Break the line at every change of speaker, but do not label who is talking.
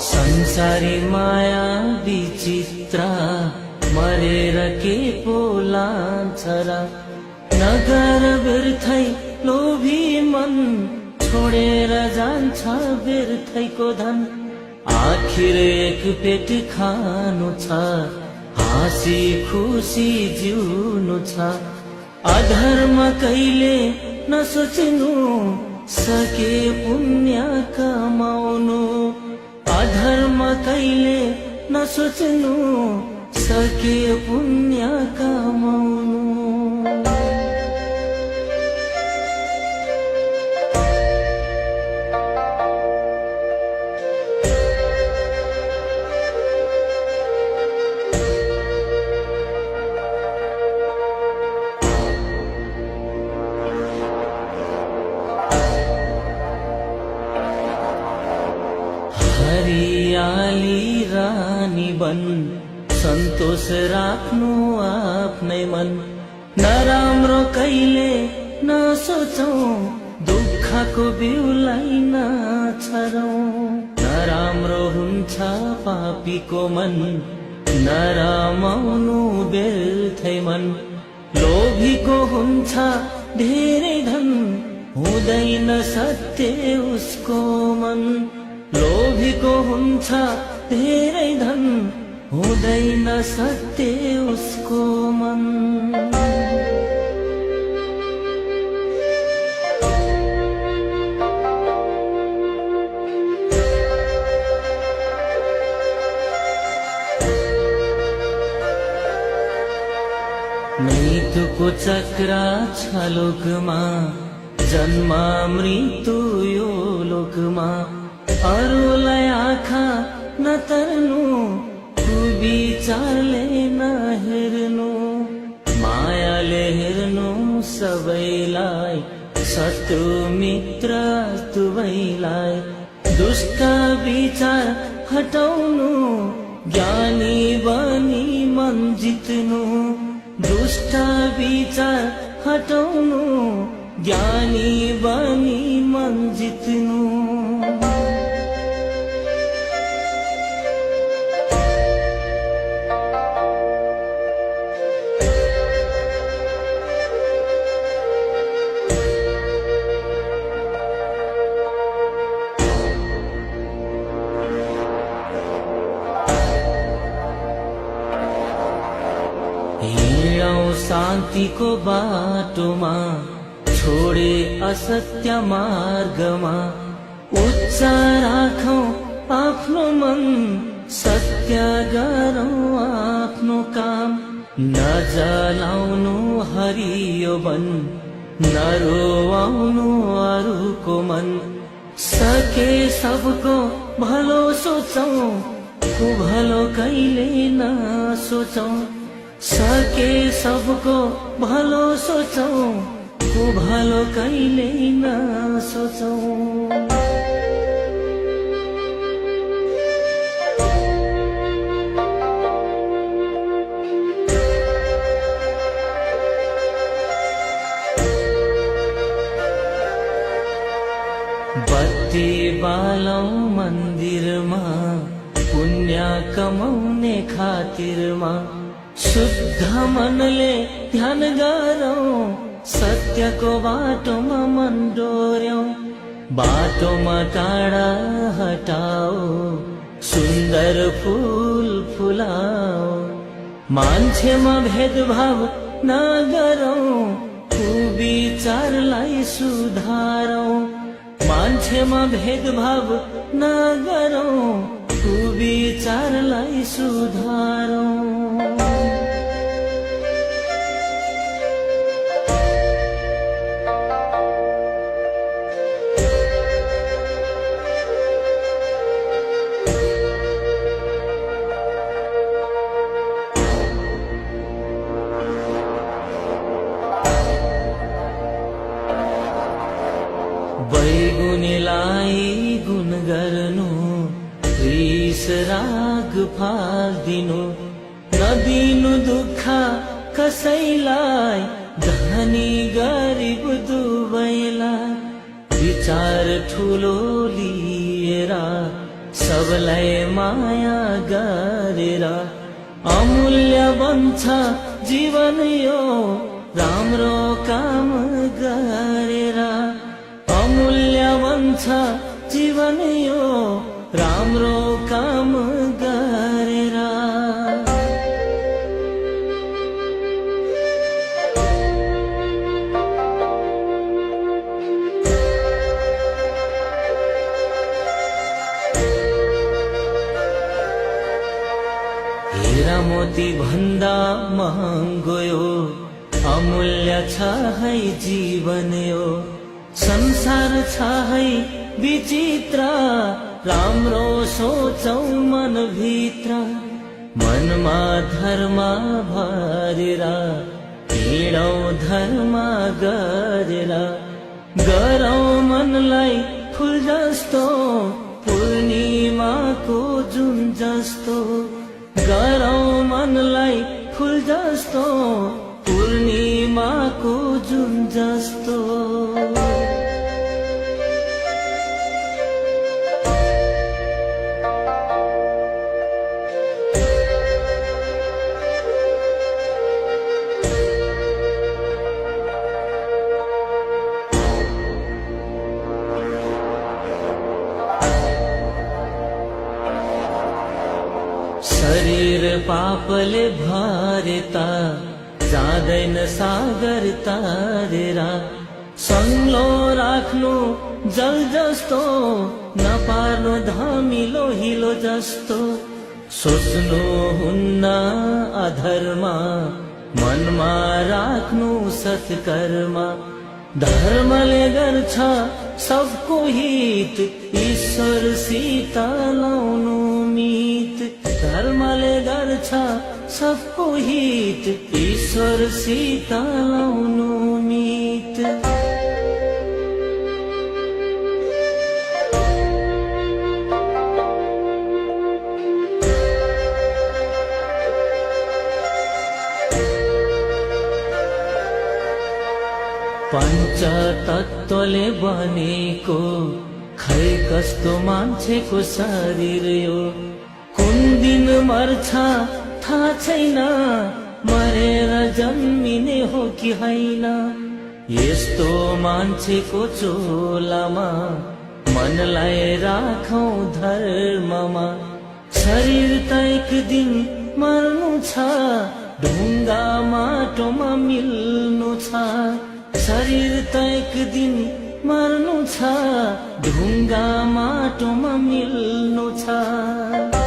संसारी माया विचित्रा मरेर के पोलान्छ र नगर व्यर्थै लोभी मन छोडेर जान्छ व्यर्थैको धन आखिर एक पेट खानु छ हाँसी खुसी जिउनु छ अधर्म कहिले नसोच्नु सके पुण्य कमाउनु अधर्म कहिले नसोच्नु सके पुण्य कमाउनु हरियाली रानी बन सन्तोष राख्नु आफ्नै मन नराम्रो कहिले नसोचौं दुःखको बिउलाई नछरौं नराम्रो हुन्छ पापीको मन नरामाउनु व्यर्थै मन लोभीको हुन्छ धेरै धन हुँदैन सत्य उसको मन लोभीको हुन्छ धेरै धन हुँदैन सत्य उसको मन मृत्युको चक्र छ लोकमा जन्म मृत्यु यो लोकमा अरूलाई आँखा नतर्नु कुविचारले नहेर्नु मायाले हेर्नु सबैलाई शत्रु मित्र दुवैलाई दुष्ट विचार हटाउनु ज्ञानी बनी मन जित्नु दुष्ट विचार हटाउनु ज्ञानी बनी मन जित्नु हिँडौं शान्तिको बाटोमा छोडे असत्य मार्गमा उच्च राखौं आफ्नो मन सत्य गरौं आफ्नो काम नजलाउनु हरियो वन नरोआउनु अरूको मन सके सबको भलो सोचौं कुभलो कहिले नसोचौं सके सबको भलो सोचौं कुभलो कहिले नसोचौं बत्ती बालौं मन्दिरमा पुण्य कमाउने खातिरमा शुद्ध मनले ध्यान गरौं सत्यको बाटोमा मन डोर्यौं बाटोमा टाढा हटाओ सुन्दर फूल फुलाओ मान्छेमा भेदभाव नगरौं कुविचारलाई सुधारौं मान्छेमा भेदभाव नगरौं कुविचारलाई सुधारौं बैगुनीलाई गुण गर्नु, रिस राग फाल्दिनु, नदिनु दुःख कसैलाई, धनी गरिब दुवैलाई। विचार ठुलो लिएर सबलाई माया गरेर, अमूल्य बन्छ जीवन यो राम्रो काम गरेर। अमूल्य बन्छ जीवन यो राम्रो काम गरेर। हीरा मोती भन्दा महँगो यो अमूल्य छ है जीवन यो। संसार छ है विचित्र, राम्रो सोचौ मन भित्र। मनमा धर्म भरेर हिँडौ धर्म गरेर, गरौ मनलाई फुल जस्तो पूर्णिमाको जुन जस्तो। गरौ मनलाई फुल जस्तो पूर्णिमाको जुन जस्तो। शरीर पापले भरेता जाँदैन सागर तारेर। सङ्लो राख्नु जल जस्तो, नपार्नु धमिलो हिलो जस्तो। सोच्नु हुन्न अधर्म, मनमा राख्नु सत्कर्म। धर्मले गर्छ सबको हित, ईश्वरसित लाउनु मित। धर्मले गर्छ सबको हित, ईश्वरसित लाउनु मित। पञ्चतत्त्वले बनेको खै कस्तो मान्छेको शरीर यो। कुन दिन मर्छ थाहा छैन, मरेर जन्मिने हो कि होइन। यस्तो मान्छेको चोलामा मनलाई राखौं धर्ममा। शरीर त एक दिन मर्नु छ, ढुङ्गा माटोमा मिल्नु छ। शरीर त एक दिन मर्नु छ, ढुङ्गा माटोमा मिल्नु छ।